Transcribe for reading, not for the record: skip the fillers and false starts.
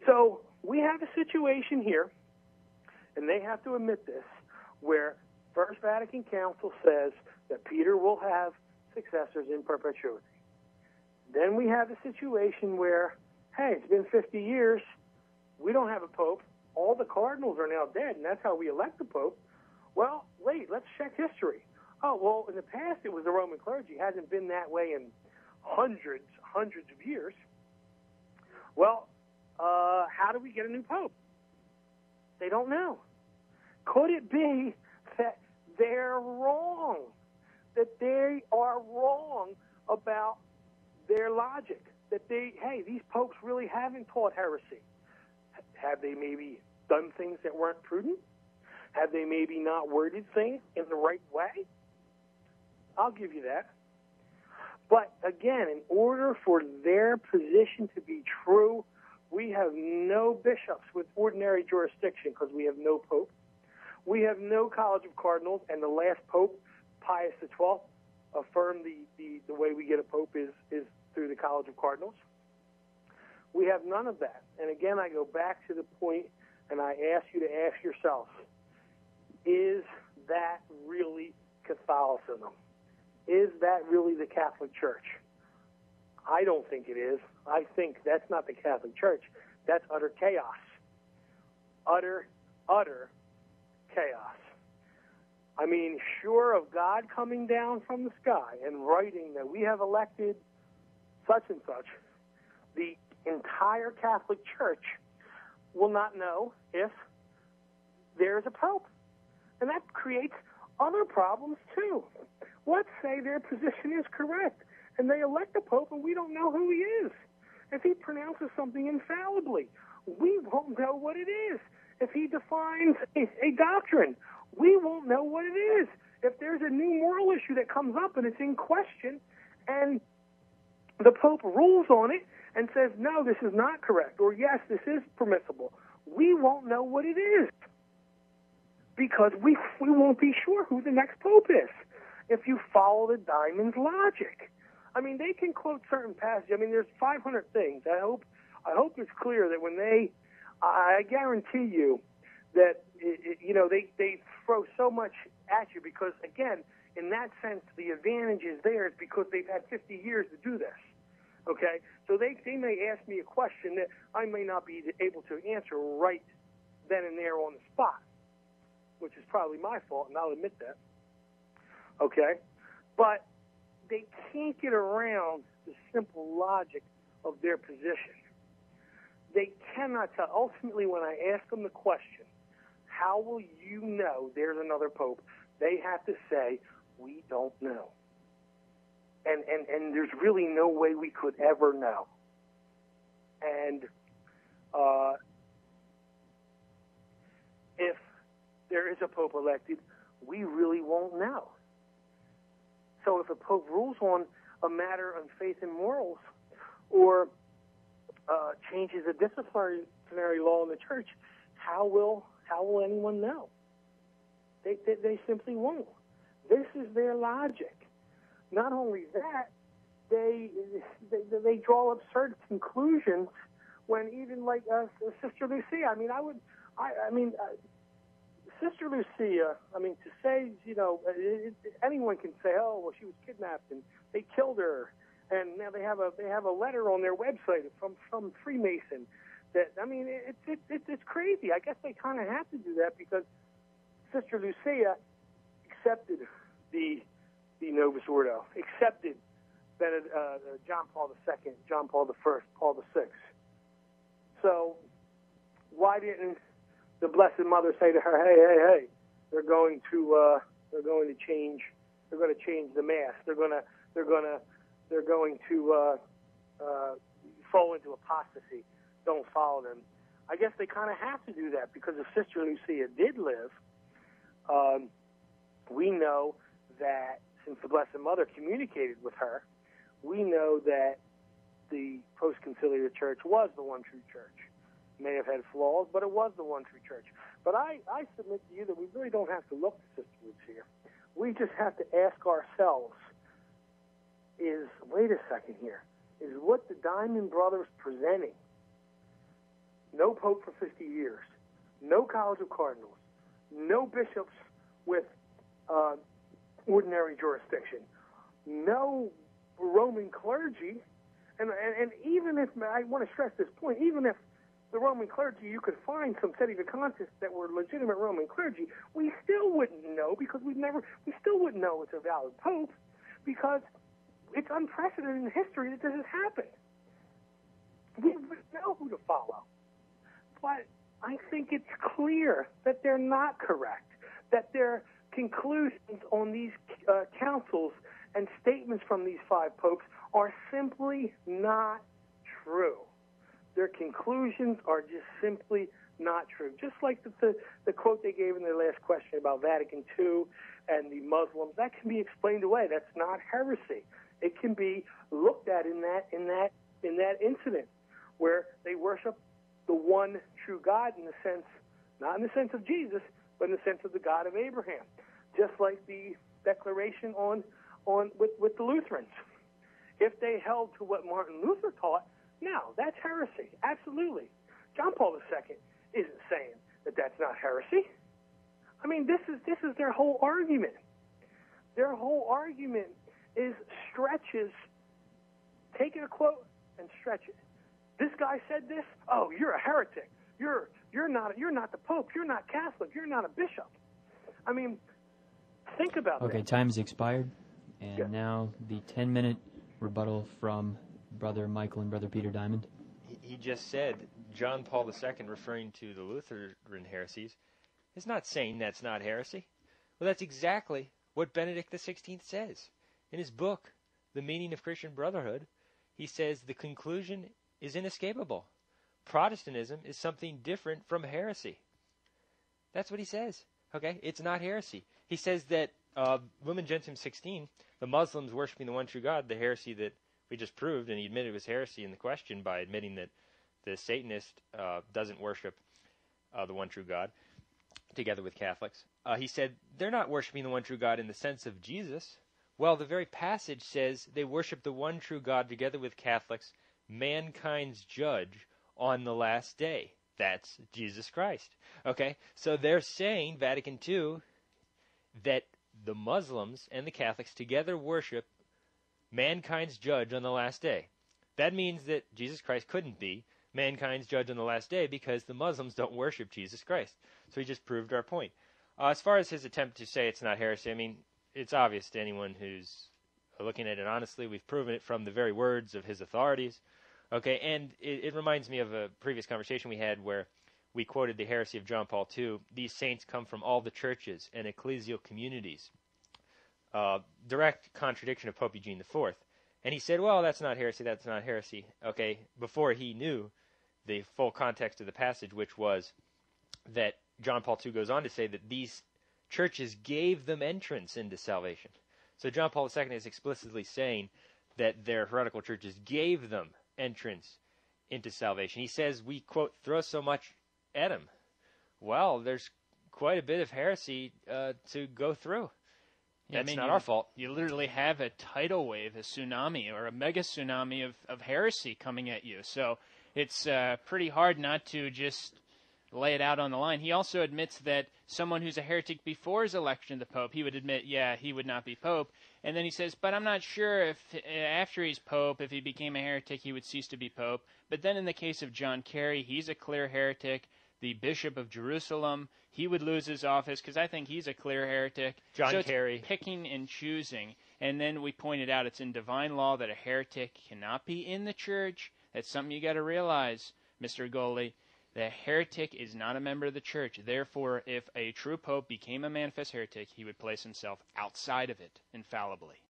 So we have a situation here, and they have to admit this, where First Vatican Council says that Peter will have successors in perpetuity. Then we have a situation where, hey, it's been 50 years, we don't have a pope, all the cardinals are now dead, and that's how we elect the pope. Well, wait, let's check history. Oh, well, in the past it was the Roman clergy. It hasn't been that way in hundreds of years. Well, how do we get a new pope? They don't know. Could it be that they're wrong, that they are wrong about their logic, that these popes really haven't taught heresy? Have they maybe done things that weren't prudent? Have they maybe not worded things in the right way? I'll give you that. But again, in order for their position to be true, we have no bishops with ordinary jurisdiction because we have no pope. We have no college of cardinals, and the last pope, Pius XII, affirmed the way we get a pope is through the college of cardinals. We have none of that. And again, I go back to the point, and I ask you to ask yourself, is that really Catholicism? Is that really the Catholic Church? I don't think it is. I think that's not the Catholic Church. That's utter chaos. Utter chaos. I mean, sure of God coming down from the sky and writing that we have elected such and such, the entire Catholic Church will not know if there is a pope. And that creates other problems, too. Let's say their position is correct, and they elect a pope, and we don't know who he is. If he pronounces something infallibly, we won't know what it is. If he defines a doctrine, we won't know what it is. If there's a new moral issue that comes up and it's in question, and the pope rules on it and says, no, this is not correct, or yes, this is permissible, we won't know what it is because we won't be sure who the next pope is if you follow the Diamond's logic. I mean, they can quote certain passages. I mean, there's 500 things. I hope it's clear that when I guarantee you that, they throw so much at you because, again, in that sense, the advantage is theirs because they've had 50 years to do this. Okay? So they may ask me a question that I may not be able to answer right then and there on the spot, which is probably my fault, and I'll admit that. Okay? But they can't get around the simple logic of their position. They cannot tell. Ultimately, when I ask them the question, how will you know there's another pope? They have to say, we don't know. And there's really no way we could ever know. And if there is a pope elected, we really won't know. So if a pope rules on a matter of faith and morals or changes a disciplinary law in the church, how will anyone know? They simply won't. This is their logic. Not only that, they draw absurd conclusions when even like Sister Lucia. Sister Lucia. To say, anyone can say, oh, well, she was kidnapped and they killed her, and now they have a letter on their website from some Freemason. That it's crazy. I guess they kind of have to do that because Sister Lucia accepted the Novus Ordo, accepted John Paul II, John Paul I, Paul VI. So why didn't the Blessed Mother say to her, hey, they're going to change the mass. They're going to fall into apostasy. Don't follow them. I guess they kind of have to do that because if Sister Lucia did live, we know that since the Blessed Mother communicated with her, we know that the post-conciliar church was the one true church. It may have had flaws, but it was the one true church. But I submit to you that we really don't have to look to Sister Lucia. We just have to ask ourselves, wait a second here, is what the Diamond Brothers presenting no pope for 50 years, no college of cardinals, no bishops with ordinary jurisdiction, no Roman clergy, and even if, I want to stress this point, even if the Roman clergy, you could find some Sedevacantists that were legitimate Roman clergy, we still wouldn't know, because we still wouldn't know it's a valid pope, because it's unprecedented in history that this has happened. We wouldn't know who to follow. But I think it's clear that they're not correct, that their conclusions on these councils and statements from these 5 popes are simply not true. Their conclusions are just simply not true. Just like the quote they gave in their last question about Vatican II and the Muslims, that can be explained away. That's not heresy. It can be looked at in that incident where they worship the one true God in the sense, not in the sense of Jesus, but in the sense of the God of Abraham. Just like the declaration with the Lutherans. If they held to what Martin Luther taught, no, that's heresy. Absolutely. John Paul II isn't saying that that's not heresy. I mean, this is their whole argument. Their whole argument is stretches, taking a quote and stretch it. This guy said this. Oh, you're a heretic. You're not the Pope. You're not Catholic. You're not a bishop. I mean, think about that. Okay, time's expired, and now the 10-minute rebuttal from Brother Michael and Brother Peter Diamond. He just said John Paul II, referring to the Lutheran heresies, is not saying that's not heresy. Well, that's exactly what Benedict XVI says. In his book, The Meaning of Christian Brotherhood, he says the conclusion is inescapable. Protestantism is something different from heresy. That's what he says. Okay, it's not heresy. He says that Lumen Gentium 16, the Muslims worshiping the one true God, the heresy that we just proved, and he admitted was heresy in the question by admitting that the Satanist doesn't worship the one true God, together with Catholics. He said they're not worshiping the one true God in the sense of Jesus. Well, the very passage says they worship the one true God together with Catholics, mankind's judge, on the last day. That's Jesus Christ. Okay, so they're saying, Vatican II, that the Muslims and the Catholics together worship mankind's judge on the last day. That means that Jesus Christ couldn't be mankind's judge on the last day because the Muslims don't worship Jesus Christ. So he just proved our point. As far as his attempt to say it's not heresy, I mean, it's obvious to anyone who's looking at it honestly. We've proven it from the very words of his authorities. Okay, and it reminds me of a previous conversation we had where we quoted the heresy of John Paul II. These saints come from all the churches and ecclesial communities. Direct contradiction of Pope Eugene IV. And he said, well, that's not heresy, that's not heresy. Okay, before he knew the full context of the passage, which was that John Paul II goes on to say that these churches gave them entrance into salvation. So John Paul II is explicitly saying that their heretical churches gave them entrance into salvation. He says, we, quote, throw so much at him. Well, there's quite a bit of heresy to go through. That's not our fault. You literally have a tidal wave, a tsunami, or a mega tsunami of heresy coming at you. So it's pretty hard not to just lay it out on the line. He also admits that someone who's a heretic before his election to Pope, he would admit, yeah, he would not be Pope. And then he says, but I'm not sure if after he's Pope, if he became a heretic, he would cease to be Pope. But then in the case of John Kerry, he's a clear heretic. The Bishop of Jerusalem, he would lose his office because I think he's a clear heretic. John Kerry. Picking and choosing. And then we pointed out it's in divine law that a heretic cannot be in the church. That's something you got to realize, Mr. Goley. The heretic is not a member of the church. Therefore, if a true pope became a manifest heretic, he would place himself outside of it infallibly.